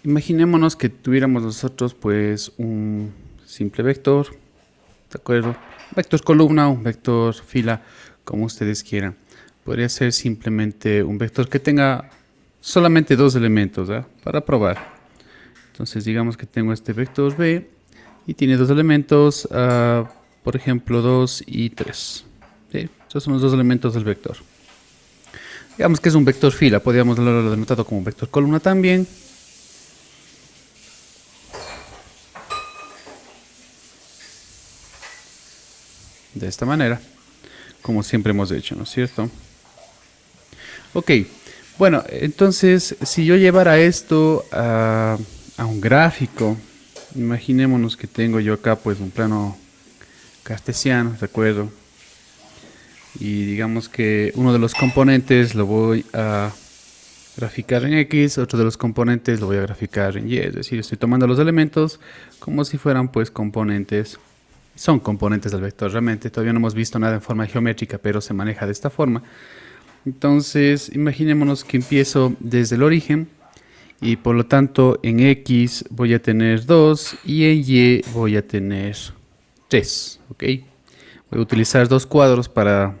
Imaginémonos que tuviéramos nosotros pues un simple vector, ¿de acuerdo? Vector columna, un vector fila, como ustedes quieran. Podría ser simplemente un vector que tenga solamente dos elementos, ¿eh? Para probar. Entonces digamos que tengo este vector B y tiene dos elementos, por ejemplo 2 y 3. ¿Sí? Esos son los dos elementos del vector. Digamos que es un vector fila, podríamos haberlo denotado como un vector columna también. De esta manera, como siempre hemos hecho, ¿no es cierto? Ok, bueno, entonces si yo llevara esto a un gráfico, imaginémonos que tengo yo acá pues un plano cartesiano, ¿de acuerdo? Y digamos que uno de los componentes lo voy a graficar en X, otro de los componentes lo voy a graficar en Y, es decir, estoy tomando los elementos como si fueran pues componentes. Son componentes del vector, realmente todavía no hemos visto nada en forma geométrica, pero se maneja de esta forma. Entonces, imaginémonos que empiezo desde el origen y por lo tanto en X voy a tener 2 y en Y voy a tener 3, ¿ok? Voy a utilizar dos cuadros para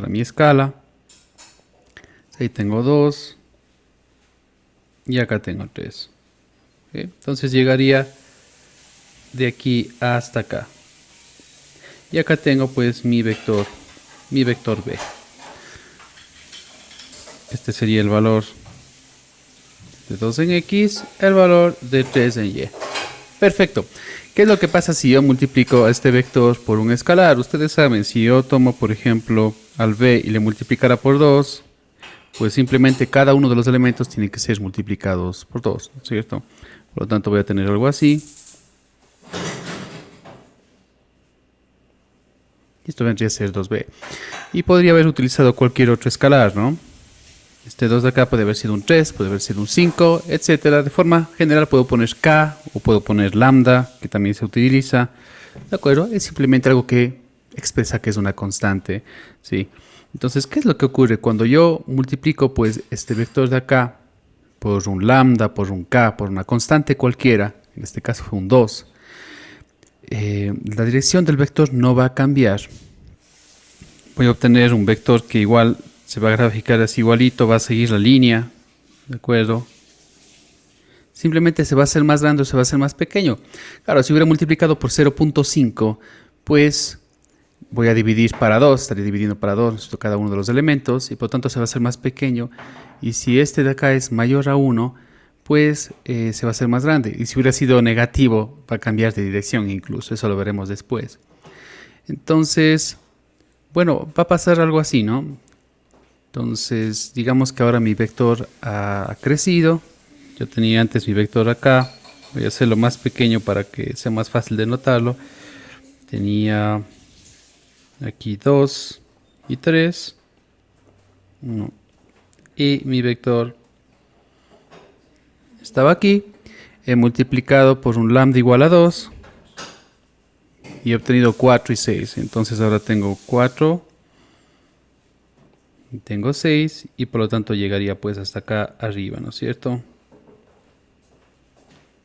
mi escala. Ahí tengo 2 y acá tengo 3. ¿Okay? Entonces llegaría de aquí hasta acá. Y acá tengo pues mi vector B. Este sería el valor de 2 en X, el valor de 3 en Y. Perfecto. ¿Qué es lo que pasa si yo multiplico a este vector por un escalar? Ustedes saben, si yo tomo por ejemplo al B y le multiplicara por 2, pues simplemente cada uno de los elementos tiene que ser multiplicados por 2, ¿no es cierto? Por lo tanto voy a tener algo así. Esto vendría a ser 2b. Y podría haber utilizado cualquier otro escalar, ¿no? Este 2 de acá puede haber sido un 3, puede haber sido un 5, etcétera. De forma general puedo poner k o puedo poner lambda, que también se utiliza. ¿De acuerdo? Es simplemente algo que expresa que es una constante, ¿sí? Entonces, ¿qué es lo que ocurre? Cuando yo multiplico pues este vector de acá por un lambda, por un k, por una constante cualquiera, en este caso fue un 2, la dirección del vector no va a cambiar. Voy a obtener un vector que igual se va a graficar así igualito, va a seguir la línea, ¿de acuerdo? Simplemente se va a hacer más grande o se va a hacer más pequeño. Claro, si hubiera multiplicado por 0.5, pues voy a dividir para 2, estaré dividiendo para 2 cada uno de los elementos y por lo tanto se va a hacer más pequeño. Y si este de acá es mayor a 1, pues se va a hacer más grande. Y si hubiera sido negativo, va a cambiar de dirección incluso, eso lo veremos después. Entonces, bueno, va a pasar algo así, ¿no? Entonces, digamos que ahora mi vector ha crecido. Yo tenía antes mi vector acá. Voy a hacerlo más pequeño para que sea más fácil de notarlo. Tenía aquí 2 y 3. Y mi vector estaba aquí. He multiplicado por un lambda igual a 2. Y he obtenido 4 y 6. Entonces ahora tengo 4. Tengo 6 y por lo tanto llegaría pues hasta acá arriba, ¿no es cierto?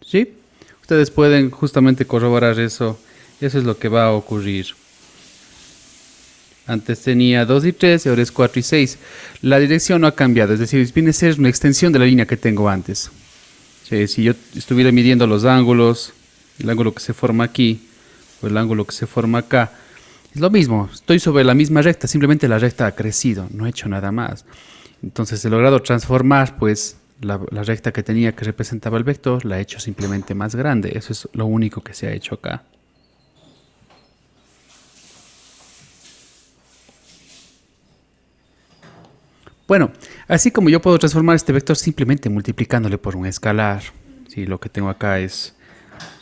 ¿Sí? Ustedes pueden justamente corroborar eso. Eso es lo que va a ocurrir. Antes tenía 2 y 3 y ahora es 4 y 6. La dirección no ha cambiado, es decir, viene a ser una extensión de la línea que tengo antes. ¿Sí? Si yo estuviera midiendo los ángulos, el ángulo que se forma aquí o el ángulo que se forma acá, es lo mismo, estoy sobre la misma recta, simplemente la recta ha crecido, no he hecho nada más. Entonces he logrado transformar pues la recta que tenía que representaba el vector, la he hecho simplemente más grande. Eso es lo único que se ha hecho acá. Bueno, así como yo puedo transformar este vector simplemente multiplicándole por un escalar. Si lo que tengo acá es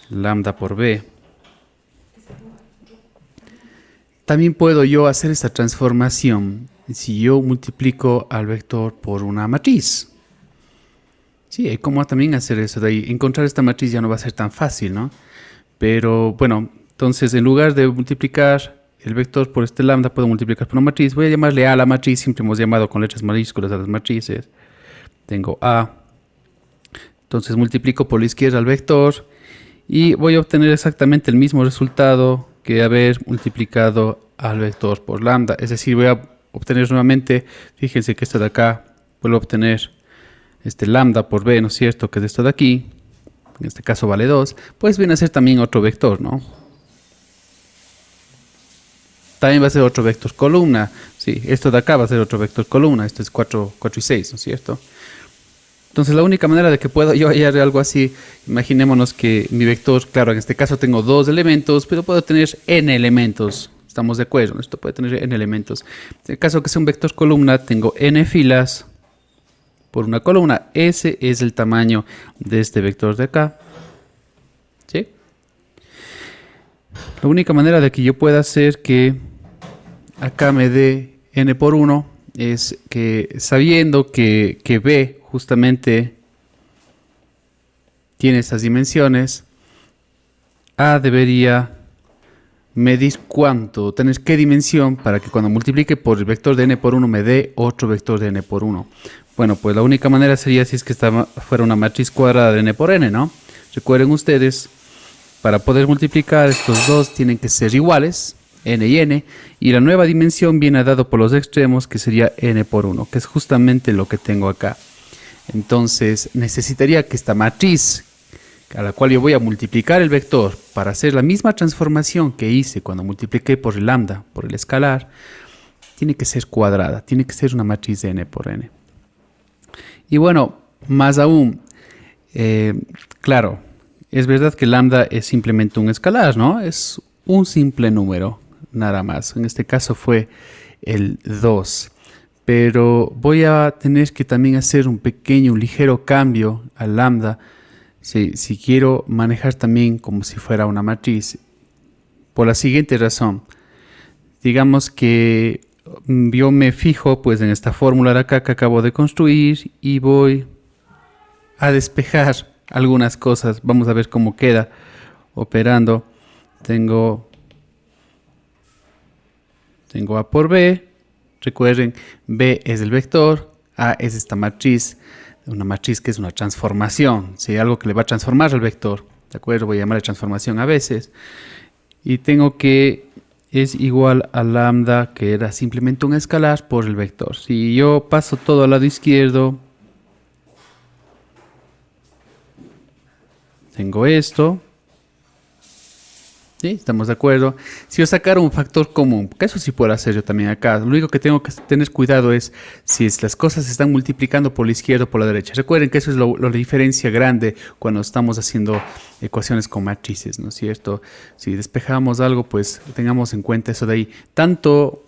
lambda por b. También puedo yo hacer esta transformación si yo multiplico al vector por una matriz. Sí, hay como también hacer eso de ahí. Encontrar esta matriz ya no va a ser tan fácil, ¿no? Pero bueno, entonces en lugar de multiplicar el vector por este lambda, puedo multiplicar por una matriz. Voy a llamarle A a la matriz, siempre hemos llamado con letras mayúsculas a las matrices. Tengo A. Entonces multiplico por la izquierda el vector y voy a obtener exactamente el mismo resultado que haber multiplicado al vector por lambda. Es decir, voy a obtener nuevamente, fíjense que esto de acá, vuelvo a obtener este lambda por b, ¿no es cierto? Que es esto de aquí, en este caso vale 2, pues viene a ser también otro vector, ¿no? También va a ser otro vector columna, sí, esto de acá va a ser otro vector columna, esto es 4 y 6, ¿no es cierto? Entonces la única manera de que pueda yo hallar algo así, imaginémonos que mi vector, claro, en este caso tengo 2 elementos, pero puedo tener n elementos. Estamos de acuerdo, esto puede tener n elementos. En el caso que sea un vector columna, tengo n filas por una columna. Ese es el tamaño de este vector de acá. ¿Sí? La única manera de que yo pueda hacer que acá me dé n por 1 es que sabiendo que b justamente tiene estas dimensiones, a debería medir cuánto, tener qué dimensión para que cuando multiplique por el vector de n por 1 me dé otro vector de n por 1. Bueno, pues la única manera sería si es que esta fuera una matriz cuadrada de n por n, ¿no? Recuerden ustedes, para poder multiplicar estos dos tienen que ser iguales, n y n, y la nueva dimensión viene dado por los extremos, que sería n por 1, que es justamente lo que tengo acá. Entonces necesitaría que esta matriz, a la cual yo voy a multiplicar el vector para hacer la misma transformación que hice cuando multipliqué por el lambda, por el escalar, tiene que ser cuadrada, tiene que ser una matriz de n por n. Y bueno, más aún, claro, es verdad que lambda es simplemente un escalar, ¿no? Es un simple número, nada más. En este caso fue el 2. Pero voy a tener que también hacer un ligero cambio al lambda si quiero manejar también como si fuera una matriz. Por la siguiente razón. Digamos que yo me fijo pues en esta fórmula de acá que acabo de construir y voy a despejar algunas cosas. Vamos a ver cómo queda operando. Tengo A por B. Recuerden, B es el vector, A es esta matriz, una matriz que es una transformación, ¿sí? Algo que le va a transformar al vector, ¿de acuerdo? Voy a llamarle transformación a veces. Y tengo que es igual a lambda, que era simplemente un escalar, por el vector. Si yo paso todo al lado izquierdo, tengo esto. ¿Sí? ¿Estamos de acuerdo? Si yo sacara un factor común, que eso sí puedo hacer yo también acá, lo único que tengo que tener cuidado es si las cosas se están multiplicando por la izquierda o por la derecha. Recuerden que eso es la diferencia grande cuando estamos haciendo ecuaciones con matrices, ¿no es cierto? Si despejamos algo, pues tengamos en cuenta eso de ahí. Tanto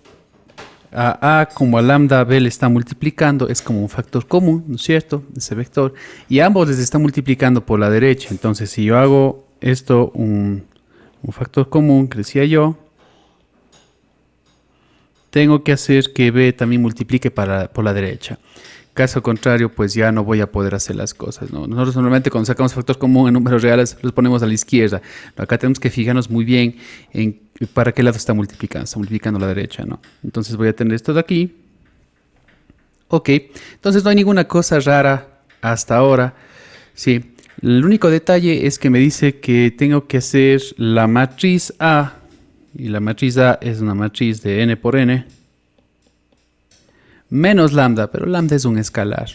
a como a lambda b le está multiplicando, es como un factor común, ¿no es cierto? Ese vector. Y ambos les está multiplicando por la derecha. Entonces, si yo hago esto un factor común, que decía yo, tengo que hacer que b también multiplique por la derecha. Caso contrario, pues ya no voy a poder hacer las cosas, ¿no? Nosotros normalmente cuando sacamos factor común en números reales los ponemos a la izquierda. Acá tenemos que fijarnos muy bien en para qué lado está multiplicando a la derecha, ¿no? Entonces voy a tener esto de aquí. Ok, entonces no hay ninguna cosa rara hasta ahora. Sí. El único detalle es que me dice que tengo que hacer la matriz A, y la matriz A es una matriz de n por n, menos lambda, pero lambda es un escalar,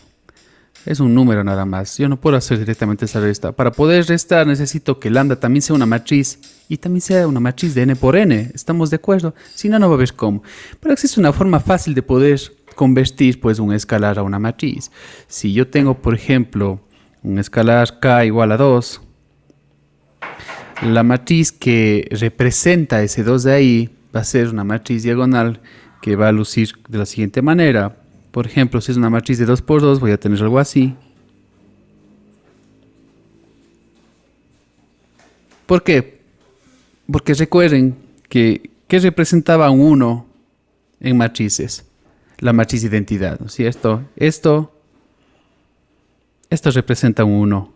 es un número nada más. Yo no puedo hacer directamente esa resta. Para poder restar necesito que lambda también sea una matriz, y también sea una matriz de n por n, ¿estamos de acuerdo? Si no, no va a haber cómo. Pero existe una forma fácil de poder convertir pues un escalar a una matriz. Si yo tengo, por ejemplo, un escalar k igual a 2. La matriz que representa ese 2 de ahí va a ser una matriz diagonal que va a lucir de la siguiente manera. Por ejemplo, si es una matriz de 2 por 2, voy a tener algo así. ¿Por qué? Porque recuerden que ¿qué representaba un 1 en matrices? La matriz de identidad, ¿no es cierto? Esto representa un 1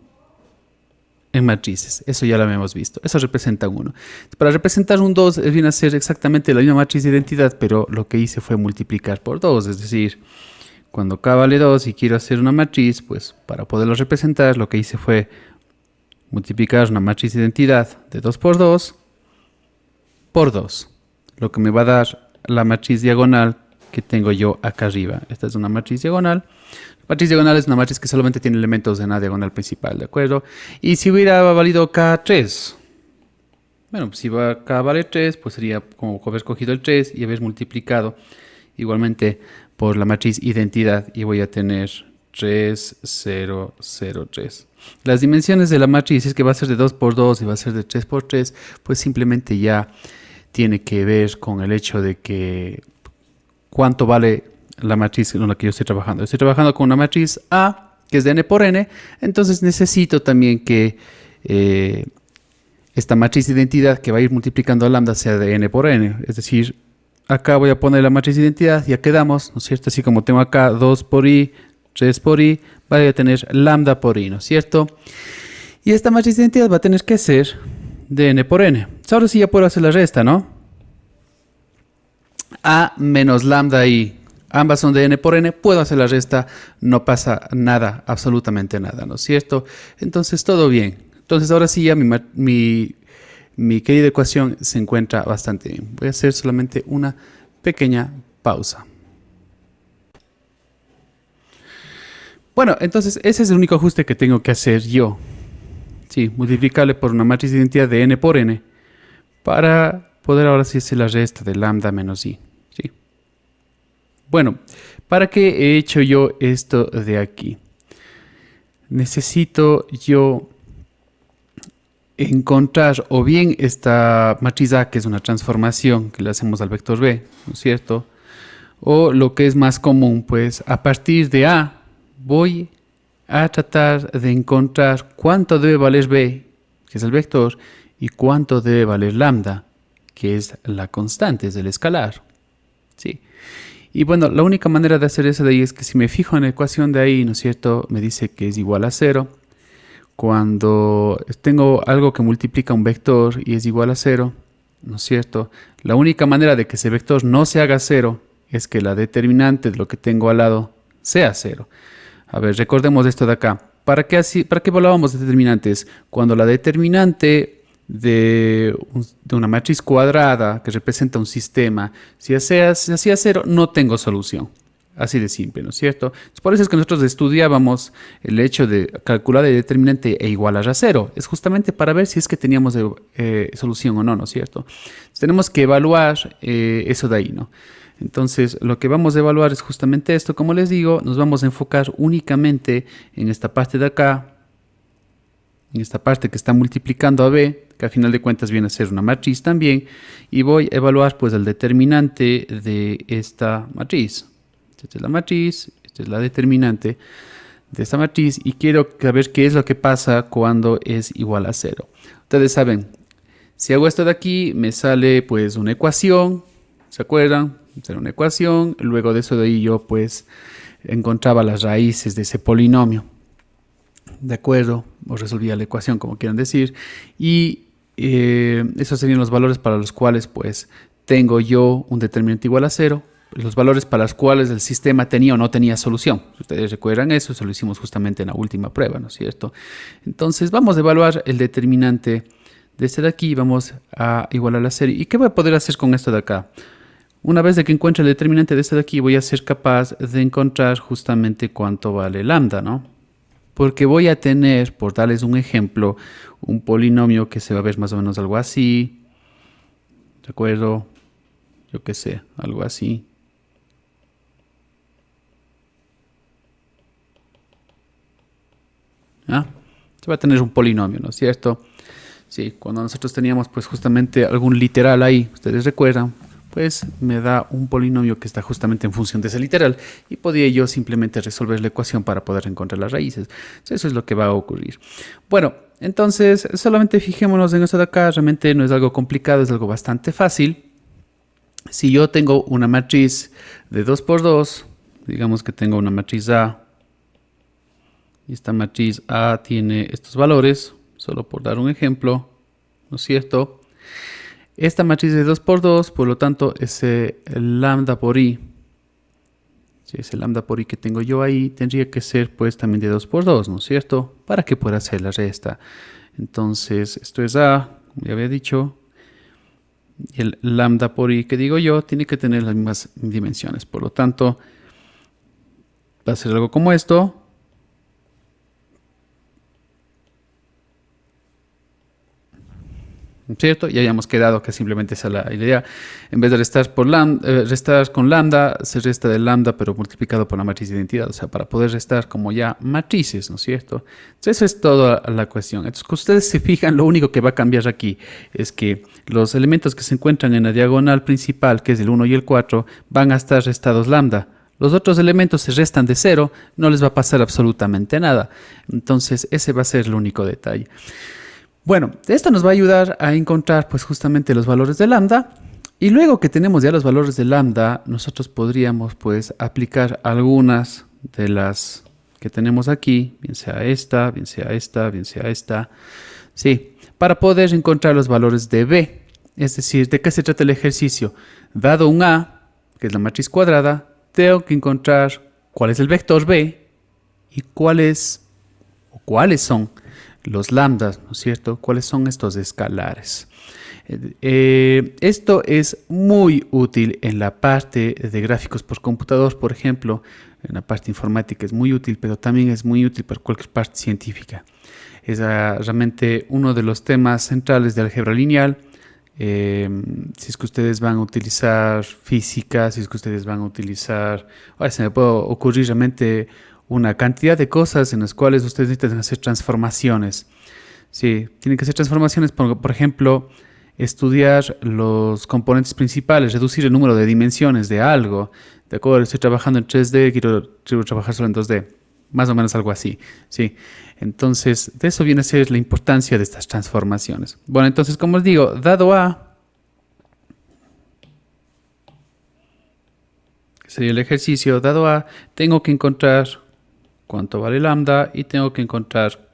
en matrices, eso ya lo hemos visto, eso representa un 1. Para representar un 2 viene a ser exactamente la misma matriz de identidad, pero lo que hice fue multiplicar por 2, es decir, Cuando k vale 2 y quiero hacer una matriz, pues para poderlo representar, lo que hice fue multiplicar una matriz de identidad de 2 por 2 por 2. Lo que me va a dar la matriz diagonal que tengo yo acá arriba. Esta es una matriz diagonal. La matriz diagonal es una matriz que solamente tiene elementos de una diagonal principal, ¿de acuerdo? Y si hubiera valido k3, bueno, pues si k vale 3, pues sería como haber escogido el 3 y haber multiplicado igualmente por la matriz identidad y voy a tener 3, 0, 0, 3. Las dimensiones de la matriz, es que va a ser de 2 por 2 y va a ser de 3 por 3, pues simplemente ya tiene que ver con el hecho de que cuánto vale la matriz con la que yo estoy trabajando. Estoy trabajando con una matriz A, que es de n por n, entonces necesito también que esta matriz de identidad que va a ir multiplicando a lambda sea de n por n, es decir, acá voy a poner la matriz de identidad, ya quedamos, ¿no es cierto? Así como tengo acá 2 por i, 3 por i, voy a tener lambda por i, ¿no es cierto? Y esta matriz de identidad va a tener que ser de n por n. Ahora sí ya puedo hacer la resta, ¿no? A menos lambda i, ambas son de n por n, puedo hacer la resta, no pasa nada, absolutamente nada, ¿no es cierto? Entonces todo bien. Entonces ahora sí ya mi querida ecuación se encuentra bastante bien. Voy a hacer solamente una pequeña pausa. Bueno, entonces ese es el único ajuste que tengo que hacer yo. Sí, multiplicarle por una matriz de identidad de n por n para poder ahora sí hacer la resta de lambda menos i. ¿Sí? Bueno, ¿para qué he hecho yo esto de aquí? Necesito yo encontrar o bien esta matriz A, que es una transformación que le hacemos al vector B, ¿no es cierto? O lo que es más común, pues a partir de A voy a tratar de encontrar cuánto debe valer B, que es el vector, y cuánto debe valer lambda, que es la constante, es el escalar. ¿Sí? Y bueno, la única manera de hacer eso de ahí es que si me fijo en la ecuación de ahí, ¿no es cierto? Me dice que es igual a 0. Cuando tengo algo que multiplica un vector y es igual a 0, ¿no es cierto? La única manera de que ese vector no se haga 0 es que la determinante de lo que tengo al lado sea 0. A ver, recordemos esto de acá. ¿Para qué evaluábamos determinantes? Cuando la determinante de una matriz cuadrada que representa un sistema, si hacía 0, no tengo solución. Así de simple, ¿no es cierto? Por eso es que nosotros estudiábamos el hecho de calcular el determinante e igualar a 0. Es justamente para ver si es que teníamos solución o no, ¿no es cierto? Entonces, tenemos que evaluar eso de ahí, ¿no? Entonces, lo que vamos a evaluar es justamente esto. Como les digo, nos vamos a enfocar únicamente en esta parte de acá, en esta parte que está multiplicando a B, que al final de cuentas viene a ser una matriz también, y voy a evaluar pues el determinante de esta matriz. Esta es la matriz, esta es la determinante de esta matriz, y quiero saber qué es lo que pasa cuando es igual a 0. Ustedes saben, si hago esto de aquí, me sale pues una ecuación, ¿se acuerdan? Será una ecuación, luego de eso de ahí yo pues encontraba las raíces de ese polinomio, ¿de acuerdo? O resolvía la ecuación, como quieran decir, y esos serían los valores para los cuales pues tengo yo un determinante igual a 0, los valores para los cuales el sistema tenía o no tenía solución. Si ustedes recuerdan eso, eso lo hicimos justamente en la última prueba, ¿no es cierto? Entonces vamos a evaluar el determinante de este de aquí, vamos a igualar a 0. ¿Y qué voy a poder hacer con esto de acá? Una vez de que encuentre el determinante de este de aquí, voy a ser capaz de encontrar justamente cuánto vale lambda, ¿no? Porque voy a tener, por darles un ejemplo, un polinomio que se va a ver más o menos algo así. ¿De acuerdo? Yo qué sé, algo así. ¿Ah? Se va a tener un polinomio, ¿no es cierto? Sí, cuando nosotros teníamos pues justamente algún literal ahí, ustedes recuerdan, pues me da un polinomio que está justamente en función de ese literal y podía yo simplemente resolver la ecuación para poder encontrar las raíces. Eso es lo que va a ocurrir. Bueno, entonces solamente fijémonos en esto de acá, realmente no es algo complicado, es algo bastante fácil. Si yo tengo una matriz de 2 por 2, digamos que tengo una matriz A, y esta matriz A tiene estos valores, solo por dar un ejemplo, ¿no es cierto? Esta matriz de 2 por 2, por lo tanto, es lambda por i, Si ese lambda por i que tengo yo ahí tendría que ser pues también de 2 por 2, ¿no es cierto? Para que pueda hacer la resta. Entonces esto es a, como ya había dicho, y el lambda por i que digo yo tiene que tener las mismas dimensiones. Por lo tanto, va a ser algo como esto. ¿Cierto? Ya habíamos quedado que simplemente esa es la idea. En vez de restar, restar con lambda, se resta de lambda, pero multiplicado por la matriz de identidad. O sea, para poder restar como ya matrices, ¿no es cierto? Entonces, eso es toda la cuestión. Entonces, que ustedes se fijan, lo único que va a cambiar aquí es que los elementos que se encuentran en la diagonal principal, que es el 1 y el 4, van a estar restados lambda. Los otros elementos se restan de 0, no les va a pasar absolutamente nada. Entonces, ese va a ser el único detalle. Bueno, esto nos va a ayudar a encontrar pues justamente los valores de lambda, y luego que tenemos ya los valores de lambda, nosotros podríamos pues aplicar algunas de las que tenemos aquí, bien sea esta, bien sea esta, bien sea esta, sí, para poder encontrar los valores de B. Es decir, ¿de qué se trata el ejercicio? Dado un A, que es la matriz cuadrada, tengo que encontrar cuál es el vector B y cuáles son los lambdas, ¿no es cierto? ¿Cuáles son estos escalares? Esto es muy útil en la parte de gráficos por computador, por ejemplo. En la parte informática es muy útil, pero también es muy útil para cualquier parte científica. Es realmente uno de los temas centrales de álgebra lineal. Si es que ustedes van a utilizar física, si es que ustedes van a utilizar... se me puede ocurrir realmente una cantidad de cosas en las cuales ustedes necesitan hacer transformaciones. Sí, tienen que hacer transformaciones, por ejemplo, estudiar los componentes principales, reducir el número de dimensiones de algo. De acuerdo, estoy trabajando en 3D, quiero trabajar solo en 2D. Más o menos algo así. Sí. Entonces, de eso viene a ser la importancia de estas transformaciones. Bueno, entonces, como os digo, dado A, que sería el ejercicio, dado A, tengo que encontrar cuánto vale lambda y tengo que encontrar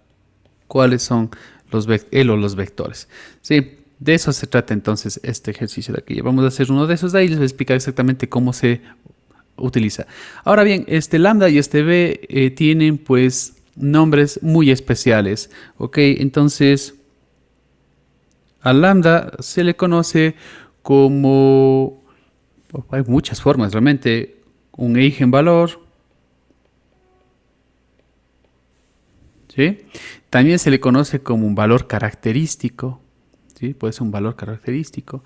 cuáles son los vectores. Sí, de eso se trata entonces este ejercicio de aquí. Vamos a hacer uno de esos de ahí, les voy a explicar exactamente cómo se utiliza. Ahora bien, este lambda y este b tienen pues nombres muy especiales. Ok, entonces al lambda se le conoce como, hay muchas formas realmente, un eigenvalor. ¿Sí? También se le conoce como un valor característico, ¿sí? Puede ser un valor característico.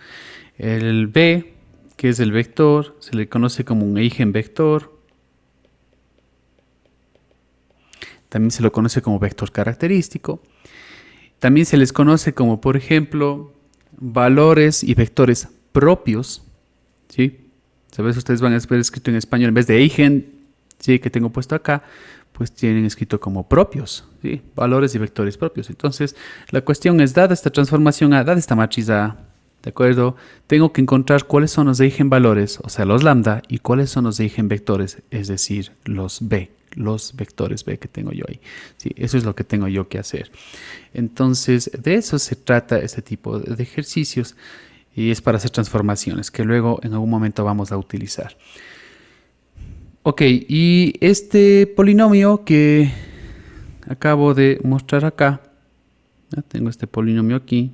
El b, que es el vector, se le conoce como un eigenvector. También se lo conoce como vector característico. También se les conoce como, por ejemplo, valores y vectores propios, ¿sí? A veces ustedes van a ver escrito en español, en vez de eigen, ¿sí?, que tengo puesto acá, pues tienen escrito como propios, ¿sí?, valores y vectores propios. Entonces, la cuestión es, dada esta transformación A, dada esta matriz A, ¿de acuerdo? Tengo que encontrar cuáles son los eigenvalores, o sea, los lambda, y cuáles son los eigenvectores, es decir, los B, los vectores B que tengo yo ahí. Sí, eso es lo que tengo yo que hacer. Entonces, de eso se trata este tipo de ejercicios, y es para hacer transformaciones que luego en algún momento vamos a utilizar. Ok, y este polinomio que acabo de mostrar acá, ya tengo este polinomio aquí,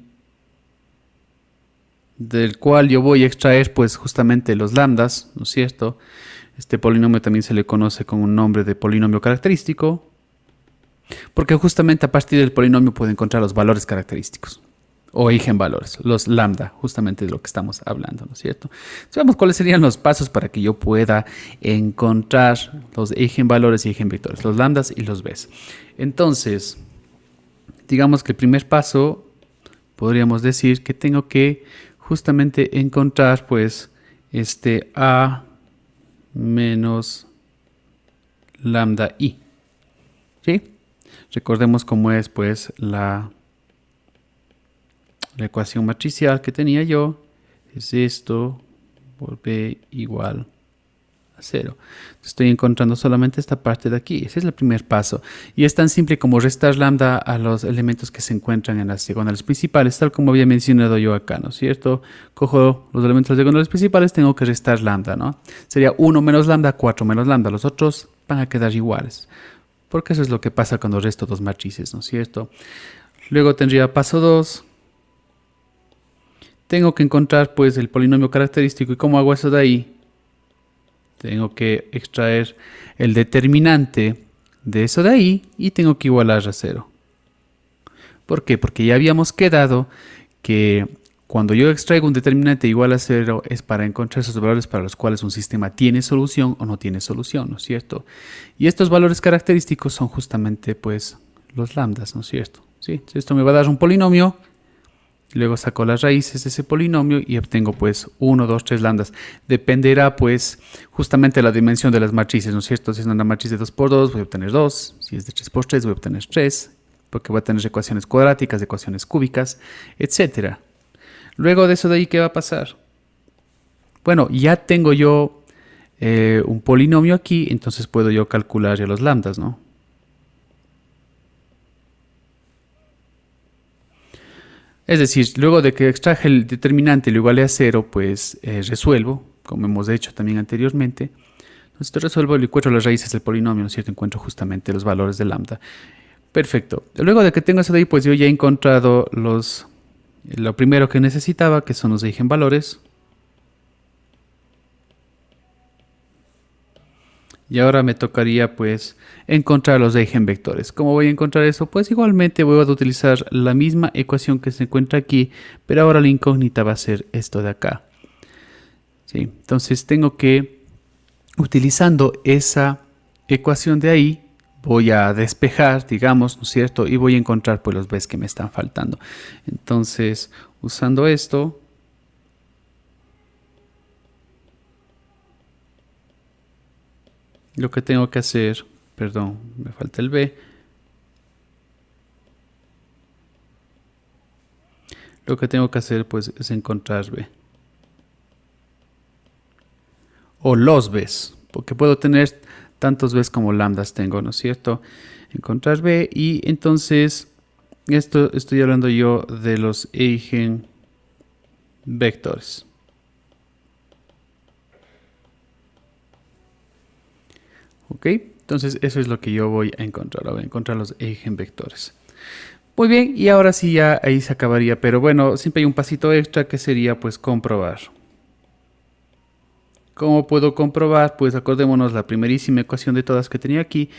del cual yo voy a extraer pues justamente los lambdas, ¿no es cierto? Este polinomio también se le conoce con un nombre de polinomio característico, porque justamente a partir del polinomio puedo encontrar los valores característicos o eigenvalores, los lambda, justamente de lo que estamos hablando, ¿no es cierto? Entonces, veamos cuáles serían los pasos para que yo pueda encontrar los eigenvalores y eigenvectores, los lambdas y los b's. Entonces, digamos que el primer paso podríamos decir que tengo que justamente encontrar pues este a menos lambda i, ¿sí? Recordemos cómo es pues la ecuación matricial que tenía yo, es esto por b igual 0. Estoy encontrando solamente esta parte de aquí. Ese es el primer paso. Y es tan simple como restar lambda a los elementos que se encuentran en las diagonales principales, tal como había mencionado yo acá, ¿no es cierto? Cojo los elementos de las diagonales principales, tengo que restar lambda, ¿no? Sería 1 menos lambda, 4 menos lambda. Los otros van a quedar iguales. Porque eso es lo que pasa cuando resto dos matrices, ¿no es cierto? Luego tendría paso 2. Tengo que encontrar pues el polinomio característico. ¿Y cómo hago eso de ahí? Tengo que extraer el determinante de eso de ahí y tengo que igualar a 0. ¿Por qué? Porque ya habíamos quedado que cuando yo extraigo un determinante igual a 0 es para encontrar esos valores para los cuales un sistema tiene solución o no tiene solución, ¿no es cierto? Y estos valores característicos son justamente pues los lambdas, ¿no es cierto? ¿Sí? Esto me va a dar un polinomio. Luego saco las raíces de ese polinomio y obtengo pues 1, 2, 3 lambdas. Dependerá pues justamente de la dimensión de las matrices, ¿no es cierto? Si es una matriz de 2 por 2 voy a obtener 2. Si es de 3 por 3 voy a obtener 3. Porque voy a tener ecuaciones cuadráticas, ecuaciones cúbicas, etc. Luego de eso de ahí, ¿qué va a pasar? Bueno, ya tengo yo un polinomio aquí, entonces puedo yo calcular ya los lambdas, ¿no? Es decir, luego de que extraje el determinante y lo iguale a 0, pues resuelvo, como hemos hecho también anteriormente. Entonces resuelvo y encuentro las raíces del polinomio, ¿no es cierto? Encuentro justamente los valores de lambda. Perfecto. Luego de que tengo eso de ahí, pues yo ya he encontrado lo primero que necesitaba, que son los eigenvalores. Y ahora me tocaría pues encontrar los eigenvectores. ¿Cómo voy a encontrar eso? Pues igualmente voy a utilizar la misma ecuación que se encuentra aquí, pero ahora la incógnita va a ser esto de acá. ¿Sí? Entonces tengo que, utilizando esa ecuación de ahí, voy a despejar, digamos, ¿no es cierto? Y voy a encontrar pues los b's que me están faltando. Entonces, usando esto, lo que tengo que hacer, perdón, me falta el b. Lo que tengo que hacer pues es encontrar b. O los b's, porque puedo tener tantos b's como lambdas tengo, ¿no es cierto? Encontrar b y entonces esto estoy hablando yo de los eigenvectores. ¿Ok? Entonces eso es lo que yo voy a encontrar. Voy a encontrar los eigenvectores. Muy bien, y ahora sí ya ahí se acabaría. Pero bueno, siempre hay un pasito extra que sería pues comprobar. ¿Cómo puedo comprobar? Pues acordémonos la primerísima ecuación de todas que tenía aquí.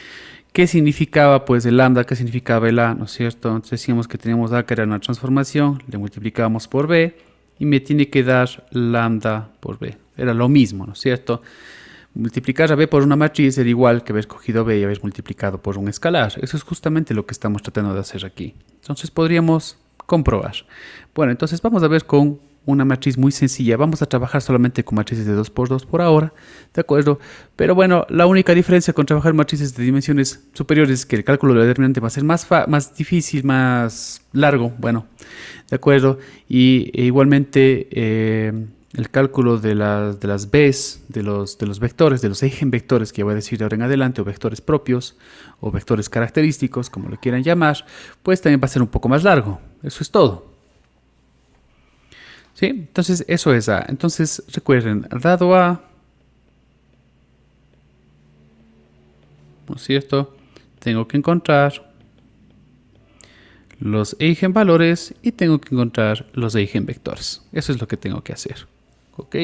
¿Qué significaba pues el lambda? ¿Qué significaba el a? ¿No es cierto? Entonces decíamos que teníamos a que era una transformación. Le multiplicábamos por b. Y me tiene que dar lambda por b. Era lo mismo, ¿no es cierto? Multiplicar a b por una matriz era igual que haber cogido b y haber multiplicado por un escalar. Eso es justamente lo que estamos tratando de hacer aquí. Entonces podríamos comprobar. Bueno, entonces vamos a ver con una matriz muy sencilla. Vamos a trabajar solamente con matrices de 2 por 2 por ahora, ¿de acuerdo? Pero bueno, la única diferencia con trabajar matrices de dimensiones superiores es que el cálculo del determinante va a ser más difícil, más largo, bueno, ¿de acuerdo? Y igualmente el cálculo de las b's, de los vectores, de los eigenvectores que voy a decir de ahora en adelante, o vectores propios, o vectores característicos, como lo quieran llamar, pues también va a ser un poco más largo. Eso es todo. ¿Sí? Entonces eso es A. Entonces recuerden, dado A, ¿no es cierto? Tengo que encontrar los eigenvalores y tengo que encontrar los eigenvectores. Eso es lo que tengo que hacer. ¿Ok?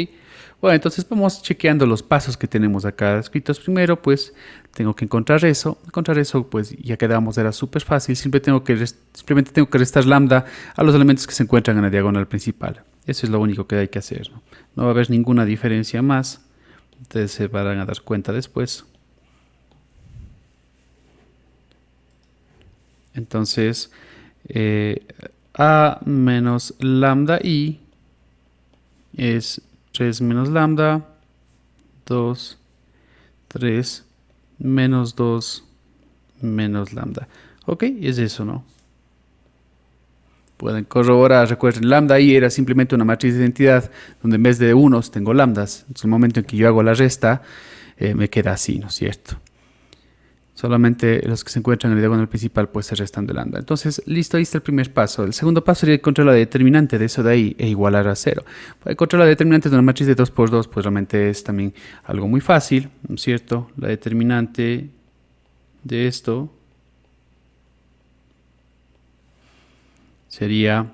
Bueno, entonces vamos chequeando los pasos que tenemos acá escritos. Primero, pues tengo que encontrar eso. Encontrar eso, pues ya quedamos, era súper fácil. Simplemente tengo que restar lambda a los elementos que se encuentran en la diagonal principal. Eso es lo único que hay que hacer. No va a haber ninguna diferencia más. Ustedes se van a dar cuenta después. Entonces, a menos lambda i es 3 menos lambda, 2, 3, menos 2, menos lambda. Ok, es eso, ¿no? Pueden corroborar, recuerden, lambda i era simplemente una matriz de identidad donde en vez de unos tengo lambdas. En el momento en que yo hago la resta, me queda así, ¿no es cierto? Solamente los que se encuentran en el diagonal principal pues se restan de lambda. Entonces, listo, ahí está el primer paso. El segundo paso sería encontrar la determinante de eso de ahí e igualar a 0. Para encontrar la determinante de una matriz de 2 por 2 pues realmente es también algo muy fácil, ¿no es cierto? La determinante de esto sería,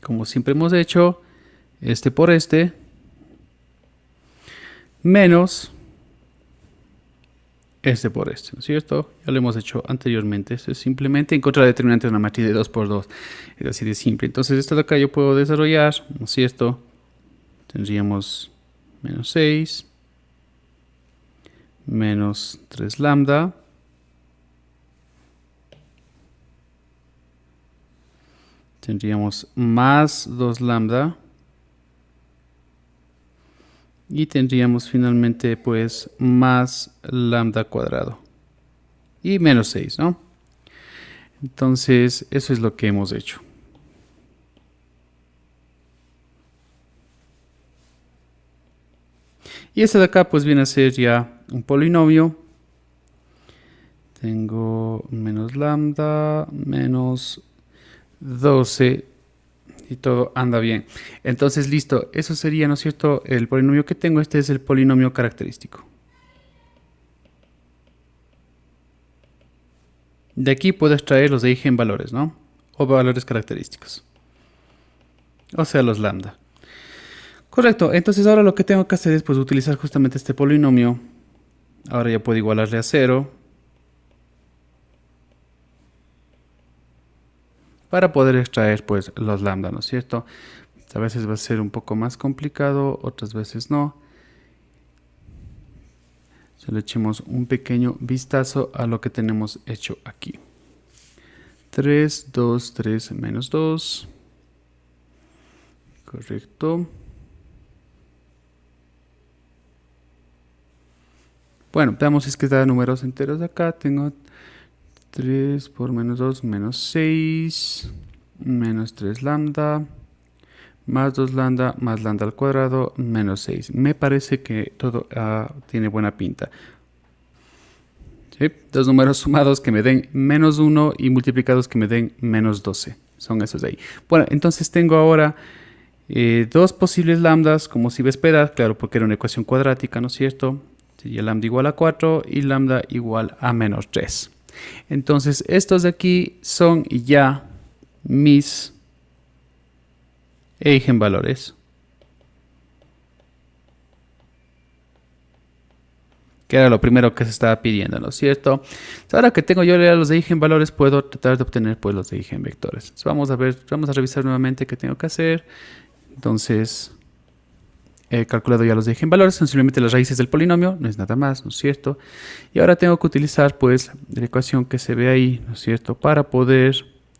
como siempre hemos hecho, este por este, menos este por este, ¿no es cierto? Ya lo hemos hecho anteriormente. Esto es simplemente encontrar la determinante de una matriz de 2 por 2. Es así de simple. Entonces, esto de acá yo puedo desarrollar, ¿no es cierto? Tendríamos menos 6, menos 3 lambda, tendríamos más 2 lambda, y tendríamos finalmente pues más lambda cuadrado y menos 6, ¿no? Entonces eso es lo que hemos hecho. Y este de acá pues viene a ser ya un polinomio. Tengo menos lambda menos 12 y todo anda bien. Entonces, listo. Eso sería, ¿no es cierto?, el polinomio que tengo. Este es el polinomio característico. De aquí puedo extraer los de eigenvalores, ¿no? O valores característicos. O sea, los lambda. Correcto. Entonces, ahora lo que tengo que hacer es pues utilizar justamente este polinomio. Ahora ya puedo igualarle a 0. Para poder extraer pues los lambda, ¿no es cierto? A veces va a ser un poco más complicado, otras veces no. Solo echemos un pequeño vistazo a lo que tenemos hecho aquí. 3, 2, 3, menos 2. Correcto. Bueno, veamos si es que da números enteros acá. Tengo 3 por menos 2, menos 6, menos 3 lambda, más 2 lambda, más lambda al cuadrado, menos 6. Me parece que todo tiene buena pinta. ¿Sí? Dos números sumados que me den menos 1 y multiplicados que me den menos 12. Son esos de ahí. Bueno, entonces tengo ahora dos posibles lambdas, como se iba a esperar, claro, porque era una ecuación cuadrática, ¿no es cierto? Sería lambda igual a 4 y lambda igual a menos 3. Entonces, estos de aquí son ya mis eigenvalores. Que era lo primero que se estaba pidiendo, ¿no es cierto? Ahora que tengo yo ya los de eigenvalores, puedo tratar de obtener pues los de eigenvectores. Entonces, vamos a ver, vamos a revisar nuevamente qué tengo que hacer. Entonces, he calculado ya los de eigenvalores, son simplemente las raíces del polinomio, no es nada más, ¿no es cierto? Y ahora tengo que utilizar pues la ecuación que se ve ahí, ¿no es cierto?, para poder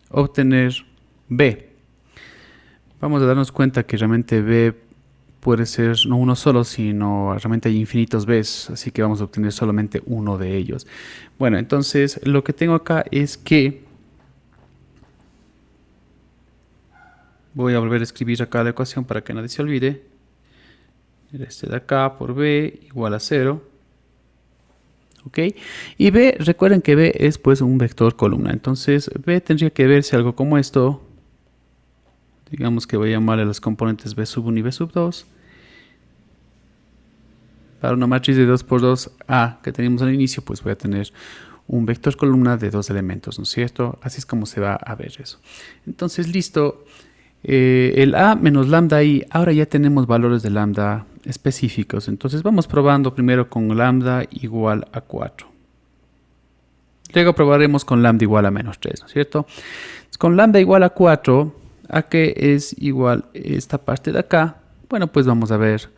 obtener b. Vamos a darnos cuenta que realmente b puede ser no uno solo, sino realmente hay infinitos b's, así que vamos a obtener solamente uno de ellos. Bueno, entonces lo que tengo acá es que voy a volver a escribir acá la ecuación para que nadie se olvide. Este de acá por b igual a 0. ¿Ok? Y b, recuerden que b es pues un vector columna. Entonces b tendría que verse algo como esto. Digamos que voy a llamarle a los componentes b sub 1 y b sub 2. Para una matriz de 2 por 2 A que teníamos al inicio, pues voy a tener un vector columna de dos elementos, ¿no es cierto? Así es como se va a ver eso. Entonces, listo. El a menos lambda i, ahora ya tenemos valores de lambda específicos. Entonces vamos probando primero con lambda igual a 4. Luego probaremos con lambda igual a menos 3, ¿no es cierto? Entonces, con lambda igual a 4, ¿a qué es igual esta parte de acá? Bueno, pues vamos a ver.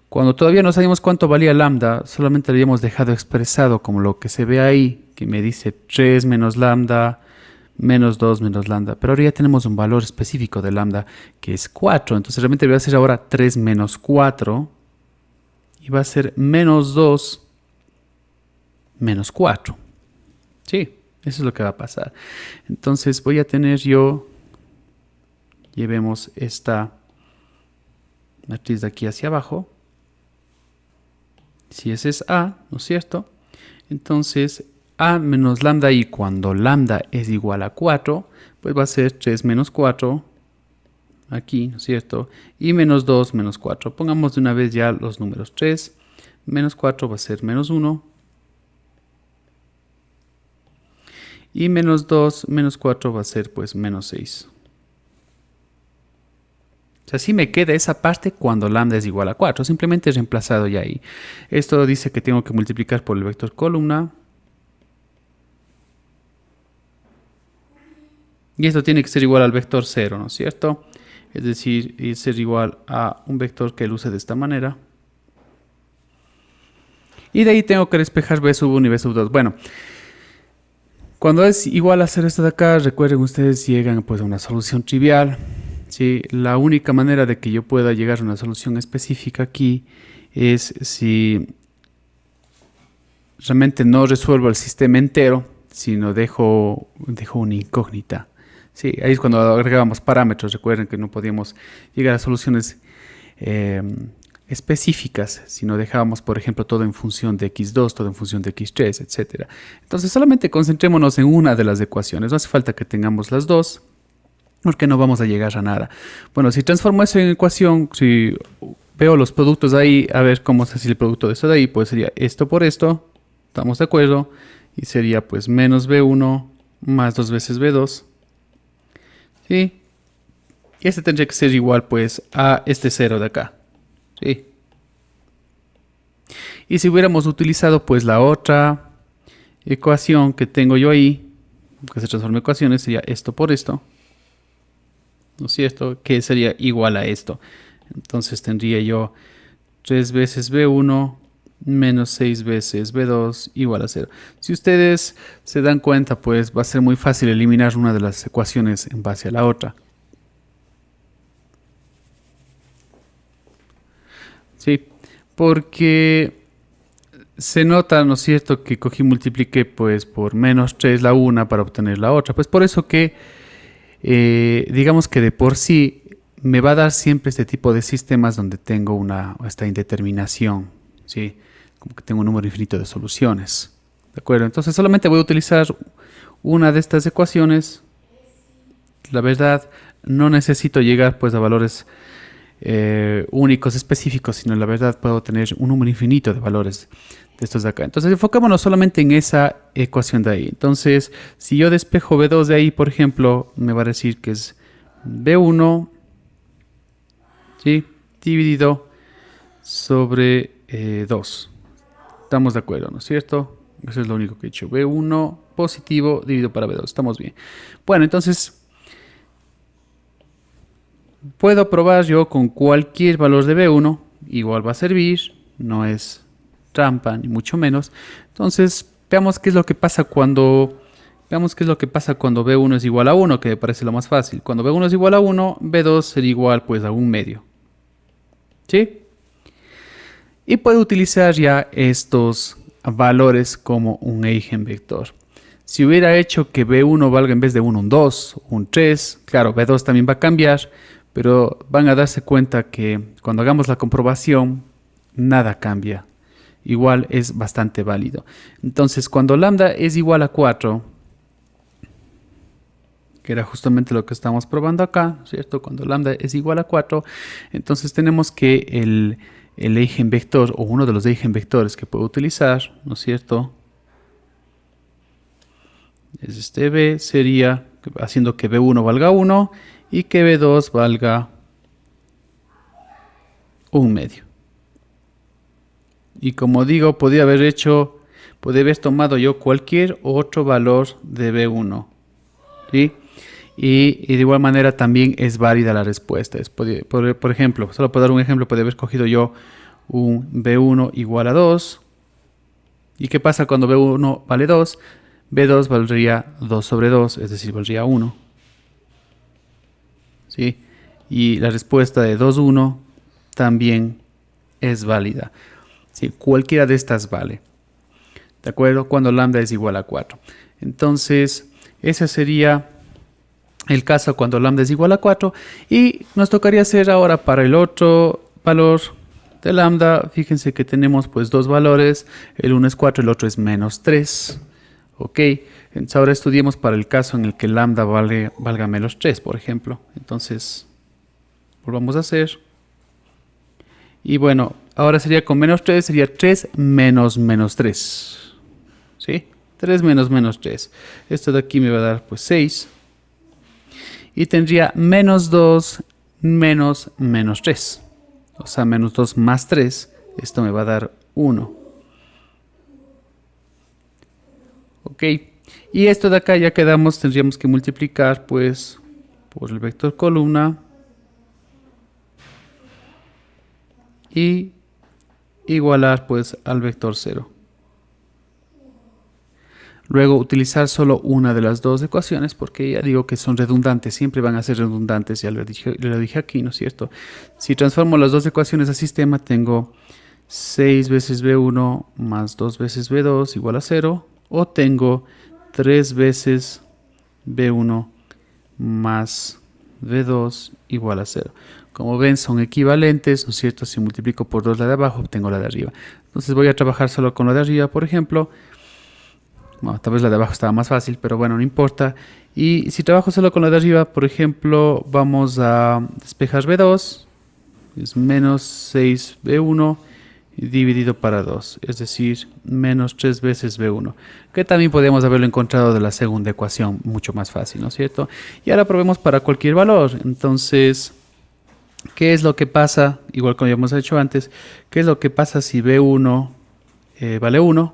Cuando todavía no sabíamos cuánto valía lambda, solamente lo habíamos dejado expresado como lo que se ve ahí, que me dice 3 menos lambda, menos 2 menos lambda. Pero ahora ya tenemos un valor específico de lambda, que es 4. Entonces realmente voy a hacer ahora 3 menos 4, y va a ser menos 2 menos 4. Sí, eso es lo que va a pasar. Entonces voy a tener yo, llevemos esta matriz de aquí hacia abajo. Si ese es A, ¿no es cierto? Entonces, A menos lambda I, cuando lambda es igual a 4, pues va a ser 3 menos 4, aquí, ¿no es cierto? Y menos 2 menos 4. Pongamos de una vez ya los números. 3 menos 4 va a ser menos 1. Y menos 2 menos 4 va a ser pues menos 6. O sea, sí me queda esa parte cuando lambda es igual a 4. Simplemente he reemplazado ya ahí. Esto dice que tengo que multiplicar por el vector columna. Y esto tiene que ser igual al vector 0, ¿no es cierto? Es decir, ser igual a un vector que luce de esta manera. Y de ahí tengo que despejar b sub 1 y b sub 2. Bueno, cuando es igual a hacer esto de acá, recuerden ustedes llegan pues a una solución trivial. ¿Sí? La única manera de que yo pueda llegar a una solución específica aquí es si realmente no resuelvo el sistema entero, sino dejo una incógnita. Sí, ahí es cuando agregábamos parámetros. Recuerden que no podíamos llegar a soluciones específicas, sino dejábamos, por ejemplo, todo en función de x2, todo en función de x3, etc. Entonces solamente concentrémonos en una de las ecuaciones. No hace falta que tengamos las dos, porque no vamos a llegar a nada. Bueno, si transformo eso en ecuación, si veo los productos ahí, a ver cómo se hace el producto de esto de ahí, pues sería esto por esto, estamos de acuerdo, y sería pues menos b1 más 2 veces b2, ¿sí? Y este tendría que ser igual pues a este 0 de acá, ¿sí? Y si hubiéramos utilizado pues la otra ecuación que tengo yo ahí, que se transforma en ecuaciones, sería esto por esto, ¿no es cierto? Que sería igual a esto. Entonces tendría yo 3 veces b1 menos 6 veces b2 igual a 0. Si ustedes se dan cuenta, pues va a ser muy fácil eliminar una de las ecuaciones en base a la otra. ¿Sí? Porque se nota, ¿no es cierto?, que cogí y multipliqué pues por menos 3 la una para obtener la otra. Pues por eso que digamos que de por sí me va a dar siempre este tipo de sistemas donde tengo esta indeterminación, ¿sí? Como que tengo un número infinito de soluciones, ¿de acuerdo? Entonces solamente voy a utilizar una de estas ecuaciones. La verdad, no necesito llegar pues a valores únicos específicos, sino la verdad puedo tener un número infinito de valores de estos de acá. Entonces enfocémonos solamente en esa ecuación de ahí. Entonces si yo despejo b2 de ahí, por ejemplo, me va a decir que es b1, ¿sí?, dividido sobre 2. Estamos de acuerdo, ¿no es cierto? Eso es lo único que he hecho. b1 positivo dividido para b2. Estamos bien. Bueno, entonces puedo probar yo con cualquier valor de b1. Igual va a servir. No es trampa, ni mucho menos. Entonces, veamos qué es lo que pasa cuando b1 es igual a 1, que me parece lo más fácil. Cuando b1 es igual a 1, b2 sería igual pues a 1/2. ¿Sí? Y puedo utilizar ya estos valores como un eigenvector. Si hubiera hecho que b1 valga en vez de 1 un 2, un 3, claro, b2 también va a cambiar, pero van a darse cuenta que cuando hagamos la comprobación, nada cambia. Igual es bastante válido. Entonces, cuando lambda es igual a 4, que era justamente lo que estamos probando acá, ¿cierto? Cuando lambda es igual a 4, entonces tenemos que el eigenvector, o uno de los eigenvectores que puedo utilizar, ¿no es cierto?, es este b, sería haciendo que b1 valga 1 y que b2 valga 1/2. Y como digo, podría haber tomado yo cualquier otro valor de b1, ¿sí? Y de igual manera también es válida la respuesta. Por ejemplo, solo para dar un ejemplo, podría haber cogido yo un b1 igual a 2. ¿Y qué pasa cuando b1 vale 2? b2 valdría 2 sobre 2, es decir, valdría 1. ¿Sí? Y la respuesta de 2, 1 también es válida. ¿Sí? Cualquiera de estas vale. ¿De acuerdo? Cuando lambda es igual a 4. Entonces, ese sería el caso cuando lambda es igual a 4. Y nos tocaría hacer ahora para el otro valor, de lambda, fíjense que tenemos pues dos valores, el uno es 4, el otro es menos 3. Ok, entonces ahora estudiemos para el caso en el que lambda valga menos 3, por ejemplo. Entonces, volvamos a hacer. Y bueno, ahora sería con menos 3, sería 3 menos menos 3. ¿Sí? 3 menos menos 3. Esto de aquí me va a dar pues 6. Y tendría menos 2 menos menos 3. O sea, menos 2 más 3. Esto me va a dar 1. Ok. Y esto de acá ya quedamos, tendríamos que multiplicar pues por el vector columna. Y igualar pues al vector 0. Luego utilizar solo una de las dos ecuaciones porque ya digo que son redundantes, siempre van a ser redundantes, ya lo dije aquí, ¿no es cierto? Si transformo las dos ecuaciones a sistema tengo 6 veces b1 más 2 veces b2 igual a 0, o tengo 3 veces b1 más b2 igual a 0. Como ven son equivalentes, ¿no es cierto? Si multiplico por 2 la de abajo obtengo la de arriba. Entonces voy a trabajar solo con la de arriba, por ejemplo. Bueno, tal vez la de abajo estaba más fácil, pero bueno, no importa. Y si trabajo solo con la de arriba, por ejemplo, vamos a despejar b2, es menos 6b1 dividido para 2, es decir, menos 3 veces b1, que también podríamos haberlo encontrado de la segunda ecuación, mucho más fácil, ¿no es cierto? Y ahora probemos para cualquier valor. Entonces, ¿qué es lo que pasa? Igual como ya hemos hecho antes, ¿qué es lo que pasa si b1 vale 1?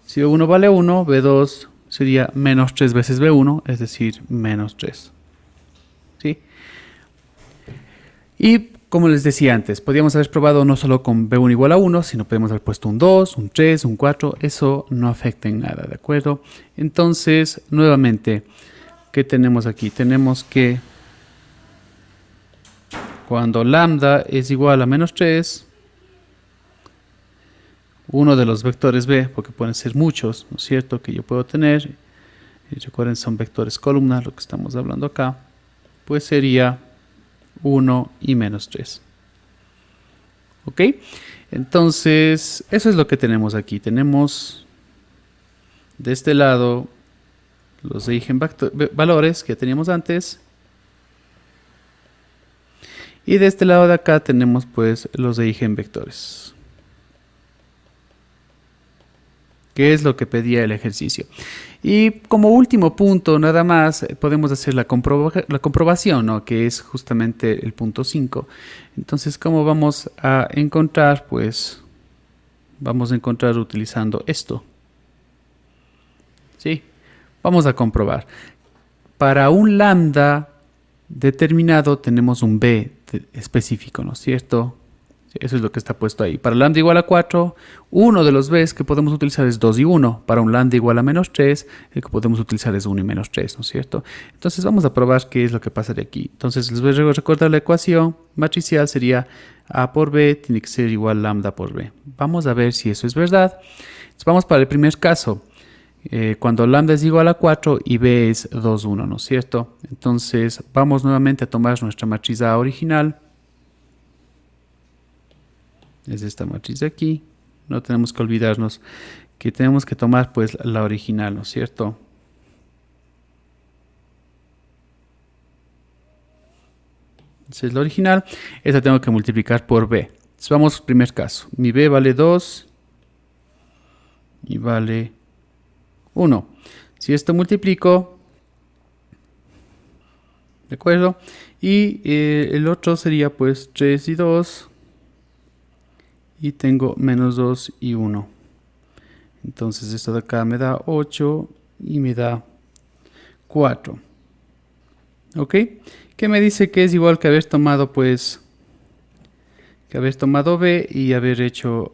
Si b1 vale 1, b2 sería menos 3 veces b1, es decir, menos 3. ¿Sí? Y como les decía antes, podríamos haber probado no solo con b1 igual a 1, sino podemos haber puesto un 2, un 3, un 4. Eso no afecta en nada, ¿de acuerdo? Entonces, nuevamente, ¿qué tenemos aquí? Tenemos que cuando lambda es igual a menos 3, uno de los vectores b, porque pueden ser muchos, ¿no es cierto?, que yo puedo tener, y recuerden son vectores columnas, lo que estamos hablando acá, pues sería 1 y menos 3. ¿Ok? Entonces, eso es lo que tenemos aquí. Tenemos de este lado los valores que teníamos antes. Y de este lado de acá tenemos pues los vectores. Que es lo que pedía el ejercicio. Y como último punto, nada más, podemos hacer la comprobación, ¿no? Que es justamente el punto 5. Entonces, ¿cómo vamos a encontrar? Pues vamos a encontrar utilizando esto. ¿Sí? Vamos a comprobar. Para un lambda determinado tenemos un b específico, ¿no es cierto? Eso es lo que está puesto ahí. Para lambda igual a 4, uno de los b's que podemos utilizar es 2 y 1. Para un lambda igual a menos 3, el que podemos utilizar es 1 y menos 3, ¿no es cierto? Entonces vamos a probar qué es lo que pasa de aquí. Entonces les voy a recordar la ecuación matricial sería a por b tiene que ser igual a lambda por b. Vamos a ver si eso es verdad. Entonces vamos para el primer caso. Cuando lambda es igual a 4 y b es 2, 1, ¿no es cierto? Entonces vamos nuevamente a tomar nuestra matriz A original. Es esta matriz de aquí. No tenemos que olvidarnos que tenemos que tomar pues la original, ¿no es cierto? Esa es la original. Esta tengo que multiplicar por b. Entonces vamos al primer caso. Mi b vale 2 y vale 1. Si esto multiplico, ¿de acuerdo? Y el otro sería pues 3 y 2. Y tengo menos 2 y 1. Entonces esto de acá me da 8 y me da 4. ¿Ok? ¿Qué me dice que es igual que haber tomado pues que haber tomado b y haber hecho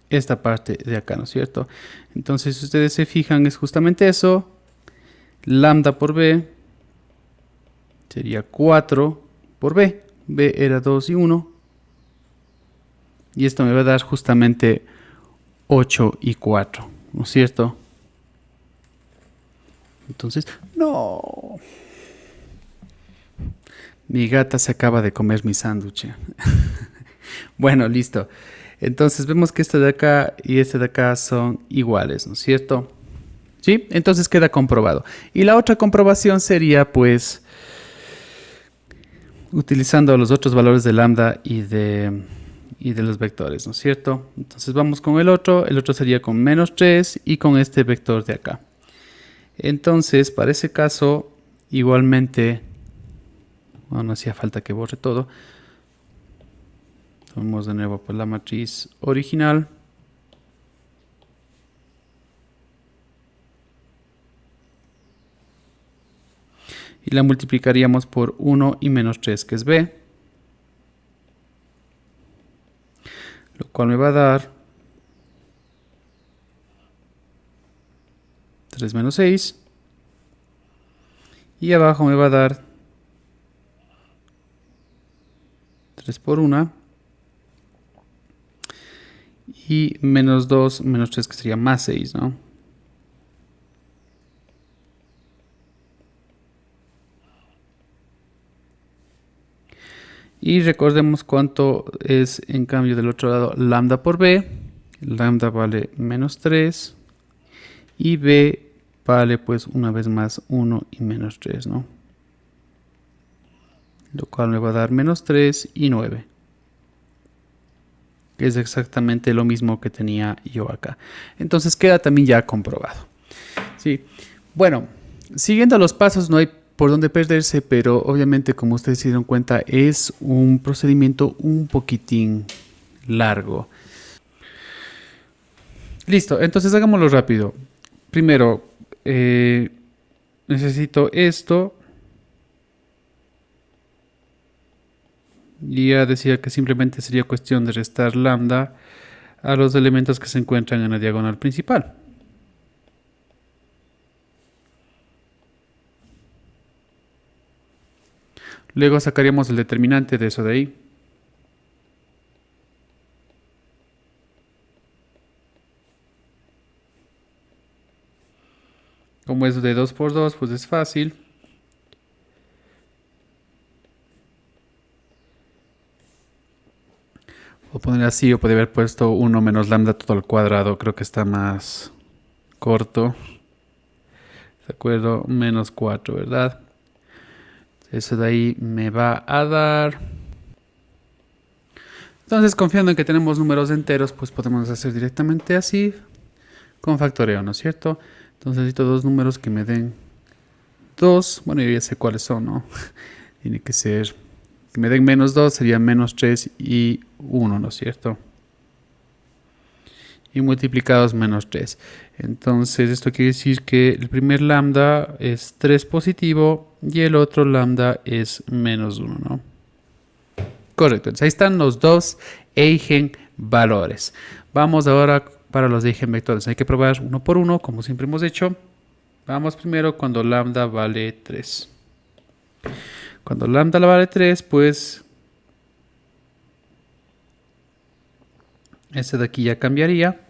esta parte de acá, ¿no es cierto? Entonces si ustedes se fijan es justamente eso. Lambda por b sería 4 por b. B era 2 y 1. Y esto me va a dar justamente 8 y 4, ¿no es cierto? Entonces, no. Mi gata se acaba de comer mi sándwich. Bueno, listo. Entonces vemos que este de acá y este de acá son iguales, ¿no es cierto? ¿Sí? Entonces queda comprobado. Y la otra comprobación sería pues utilizando los otros valores de lambda y de los vectores, ¿no es cierto? Entonces vamos con el otro sería con menos 3 y con este vector de acá. Entonces, para ese caso, igualmente, bueno, no hacía falta que borre todo. Tomamos de nuevo pues, la matriz original. Y la multiplicaríamos por 1 y menos 3, que es b. Lo cual me va a dar 3 menos 6. Y abajo me va a dar 3 por 1. Y menos 2, menos 3, que sería más 6, ¿no? Y recordemos cuánto es en cambio del otro lado lambda por b. Lambda vale menos 3. Y b vale pues una vez más 1 y menos 3, ¿no? Lo cual me va a dar menos 3 y 9. Que es exactamente lo mismo que tenía yo acá. Entonces queda también ya comprobado. Sí. Bueno, siguiendo los pasos no hay por dónde perderse, pero obviamente como ustedes se dieron cuenta es un procedimiento un poquitín largo. Listo, entonces hagámoslo rápido. Primero, necesito esto. Y ya decía que simplemente sería cuestión de restar lambda a los elementos que se encuentran en la diagonal principal. Luego sacaríamos el determinante de eso de ahí. Como es de 2 por 2, pues es fácil. O poner así, o podría haber puesto 1 menos lambda todo al cuadrado. Creo que está más corto. ¿De acuerdo? Menos 4, ¿verdad? Eso de ahí me va a dar... Entonces, confiando en que tenemos números enteros, pues podemos hacer directamente así, con factoreo, ¿no es cierto? Entonces necesito dos números que me den 2. Bueno, yo ya sé cuáles son, ¿no? Tiene que ser... Que me den menos 2 sería menos 3 y 1, ¿no es cierto? Y multiplicados menos 3. Entonces esto quiere decir que el primer lambda es 3 positivo y el otro lambda es menos 1, ¿no? Correcto, entonces ahí están los dos eigenvalores. Vamos ahora para los eigenvectores. Hay que probar uno por uno, como siempre hemos hecho. Vamos primero cuando lambda vale 3. Cuando lambda vale 3, pues este de aquí ya cambiaría.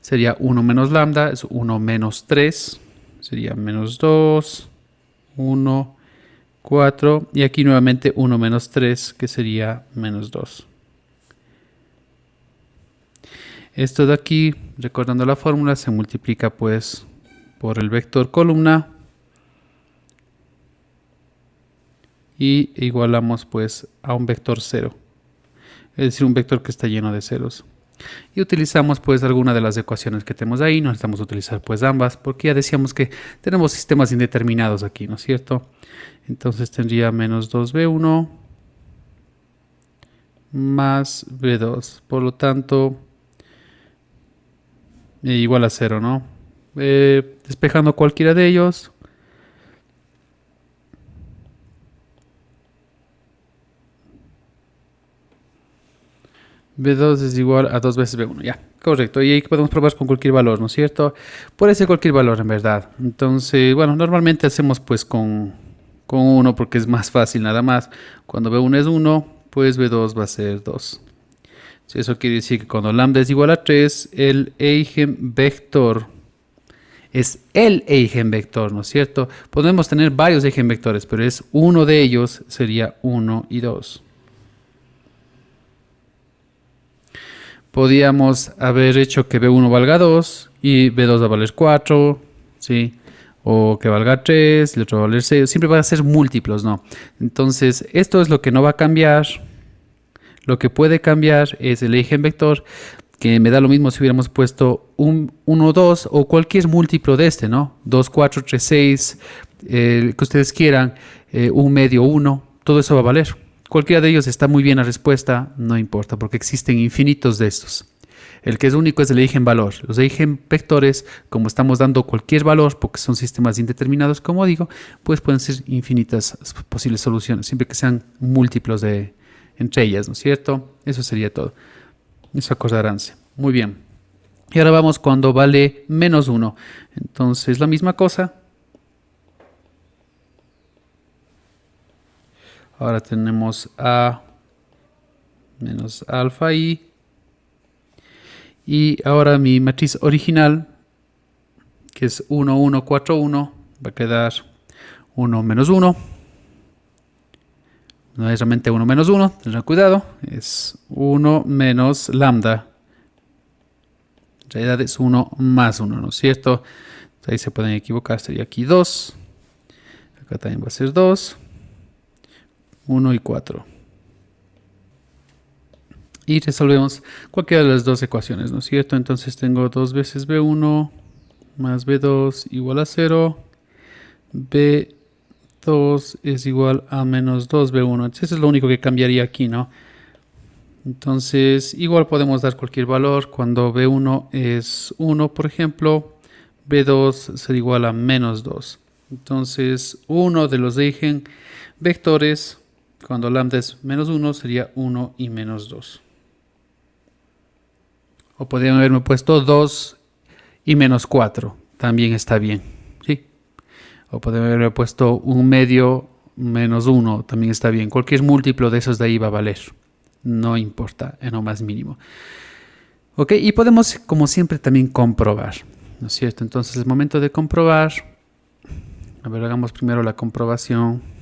Sería 1 menos lambda, es 1 menos 3. Sería menos 2, 1, 4. Y aquí nuevamente 1 menos 3, que sería menos 2. Esto de aquí, recordando la fórmula, se multiplica pues por el vector columna. Y igualamos pues a un vector 0. Es decir, un vector que está lleno de ceros. Y utilizamos pues alguna de las ecuaciones que tenemos ahí. No necesitamos utilizar pues ambas porque ya decíamos que tenemos sistemas indeterminados aquí, ¿no es cierto? Entonces tendría menos 2b1 más b2. Por lo tanto, igual a 0, ¿no? Despejando cualquiera de ellos. B2 es igual a 2 veces B1, ya, correcto. Y ahí podemos probar con cualquier valor, ¿no es cierto? Puede ser cualquier valor en verdad. Entonces, bueno, normalmente hacemos pues con 1 porque es más fácil nada más. Cuando B1 es 1, pues B2 va a ser 2. Eso quiere decir que cuando lambda es igual a 3, el eigenvector es el eigenvector, ¿no es cierto? Podemos tener varios eigenvectores, pero es uno de ellos, sería 1 y 2. Podíamos haber hecho que B1 valga 2 y B2 va a valer 4, ¿sí? O que valga 3, el otro va a valer 6. Siempre va a ser múltiplos, ¿no? Entonces, esto es lo que no va a cambiar. Lo que puede cambiar es el eigenvector, que me da lo mismo si hubiéramos puesto un 1, 2 o cualquier múltiplo de este, ¿no? 2, 4, 3, 6, que ustedes quieran, un medio 1, todo eso va a valer. Cualquiera de ellos está muy bien la respuesta, no importa, porque existen infinitos de estos. El que es único es el eigenvalor. Los eigenvectores, como estamos dando cualquier valor, porque son sistemas indeterminados, como digo, pues pueden ser infinitas posibles soluciones, siempre que sean múltiplos entre ellas, ¿no es cierto? Eso sería todo. Eso acordaránse. Muy bien. Y ahora vamos cuando vale menos 1. Entonces, la misma cosa. Ahora tenemos A menos alfa I. Y ahora mi matriz original, que es 1, 1, 4, 1, va a quedar 1 menos 1. No es realmente 1 menos 1, tengan cuidado. Es 1 menos lambda. En realidad es 1 más 1, ¿no es cierto? Entonces ahí se pueden equivocar, sería aquí 2. Acá también va a ser 2. 1 y 4. Y resolvemos cualquiera de las dos ecuaciones, ¿no es cierto? Entonces tengo 2 veces B1 más B2 igual a 0. B2 es igual a menos 2B1. Entonces eso es lo único que cambiaría aquí, ¿no? Entonces igual podemos dar cualquier valor. Cuando B1 es 1, por ejemplo, B2 será igual a menos 2. Entonces uno de los eigenvectores, cuando lambda es menos 1, sería 1 y menos 2. O podrían haberme puesto 2 y menos 4. También está bien. ¿Sí? O podrían haberme puesto un medio menos 1. También está bien. Cualquier múltiplo de esos de ahí va a valer. No importa, en lo más mínimo. Ok, y podemos, como siempre, también comprobar. ¿No es cierto? Entonces, el momento de comprobar. A ver, hagamos primero la comprobación.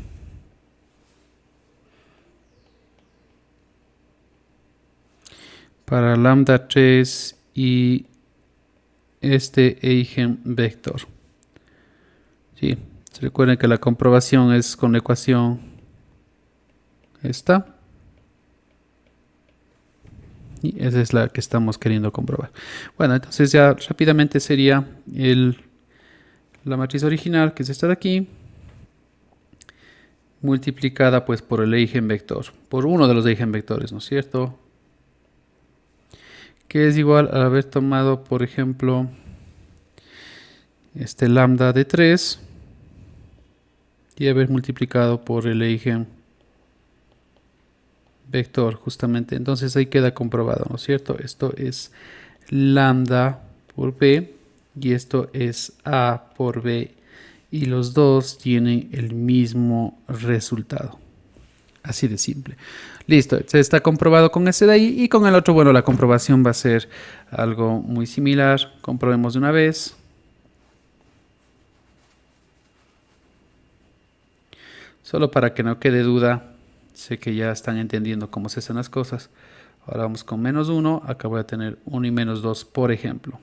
Para lambda 3 y este eigenvector. ¿Sí? Recuerden que la comprobación es con la ecuación esta. Y esa es la que estamos queriendo comprobar. Bueno, entonces ya rápidamente sería la matriz original, que es esta de aquí, multiplicada pues por el eigenvector, por uno de los eigenvectores, ¿no es cierto? Que es igual a haber tomado, por ejemplo, este lambda de 3 y haber multiplicado por el eigenvector, justamente. Entonces ahí queda comprobado, ¿no es cierto? Esto es lambda por b y esto es a por b y los dos tienen el mismo resultado. Así de simple. Listo, se está comprobado con ese de ahí y con el otro, bueno, la comprobación va a ser algo muy similar. Comprobemos de una vez. Solo para que no quede duda, sé que ya están entendiendo cómo se hacen las cosas. Ahora vamos con menos 1, acá voy a tener 1 y menos 2, por ejemplo.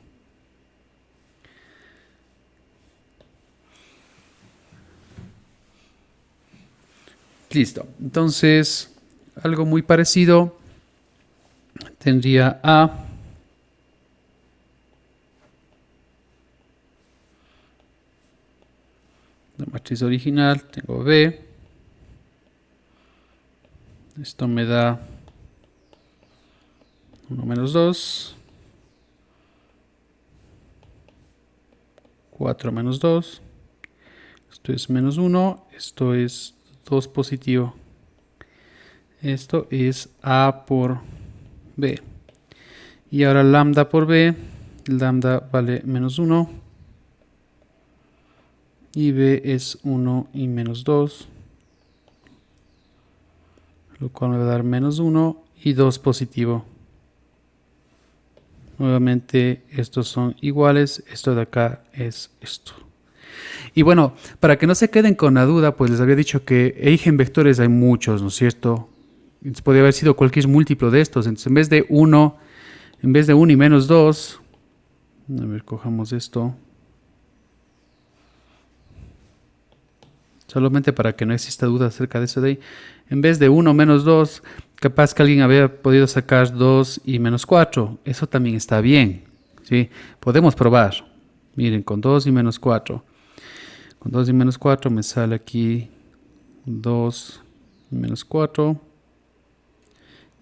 Listo, entonces algo muy parecido tendría A la matriz original, tengo B, esto me da 1 menos 2, 4 menos 2, esto es menos 1, esto es 2 positivo. Esto es A por B. Y ahora lambda por B. Lambda vale menos 1. Y B es 1 y menos 2. Lo cual me va a dar menos 1 y 2 positivo. Nuevamente estos son iguales. Esto de acá es esto. Y bueno, para que no se queden con la duda, pues les había dicho que eigenvectores hay muchos, ¿no es cierto? Podría haber sido cualquier múltiplo de estos. Entonces, en vez de 1 En vez de 1 y menos 2, a ver, cojamos esto. Solamente para que no exista duda acerca de eso de ahí. En vez de 1 menos 2, capaz que alguien había podido sacar 2 y menos 4. Eso también está bien, ¿sí? Podemos probar. Miren, con 2 y menos 4. Con 2 y menos 4 me sale aquí 2 y menos 4.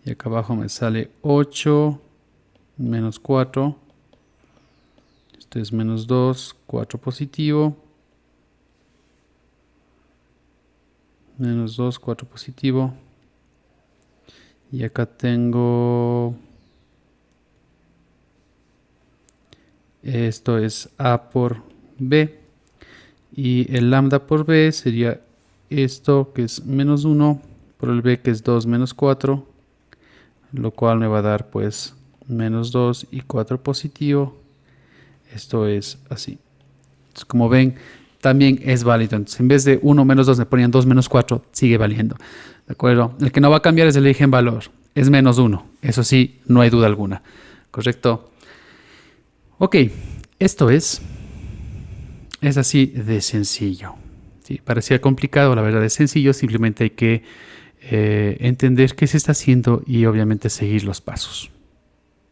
Y acá abajo me sale 8 menos 4. Esto es menos 2, 4 positivo. Menos 2, 4 positivo. Y acá tengo... Esto es A por B. Y el lambda por B sería esto que es menos 1 por el B que es 2 menos 4. Lo cual me va a dar pues menos 2 y 4 positivo. Esto es así. Entonces, como ven, también es válido. Entonces, en vez de 1 menos 2 me ponían 2 menos 4, sigue valiendo. ¿De acuerdo? El que no va a cambiar es el origen valor. Es menos 1. Eso sí, no hay duda alguna. ¿Correcto? Ok, esto es así de sencillo. ¿Sí? Parecía complicado, la verdad es sencillo. Simplemente hay que entender qué se está haciendo y obviamente seguir los pasos.